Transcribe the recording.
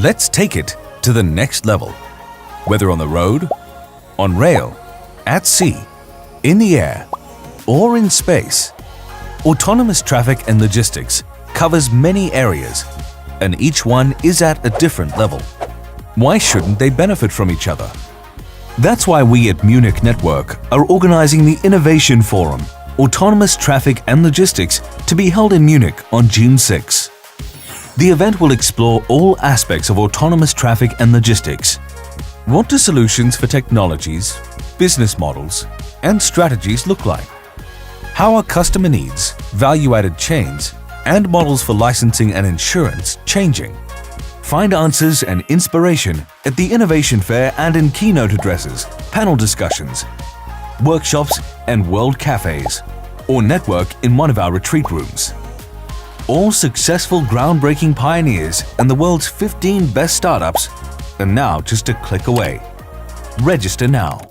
Let's take it to the next level. Whether on the road, on rail, at sea, in the air, or in space, autonomous traffic and logistics covers many areas, and each one is at a different level. Why shouldn't they benefit from each other? That's why we at Munich Network are organizing the Innovation Forum, Autonomous Traffic and Logistics, to be held in Munich on June 6. The event will explore all aspects of autonomous traffic and logistics. What do solutions for technologies, business models, and strategies look like? How are customer needs, value-added chains, and models for licensing and insurance changing? Find answers and inspiration at the Innovation Fair and in keynote addresses, panel discussions, workshops and world cafes, or network in one of our retreat rooms. All successful groundbreaking pioneers and the world's 15 best startups are now just a click away. Register now.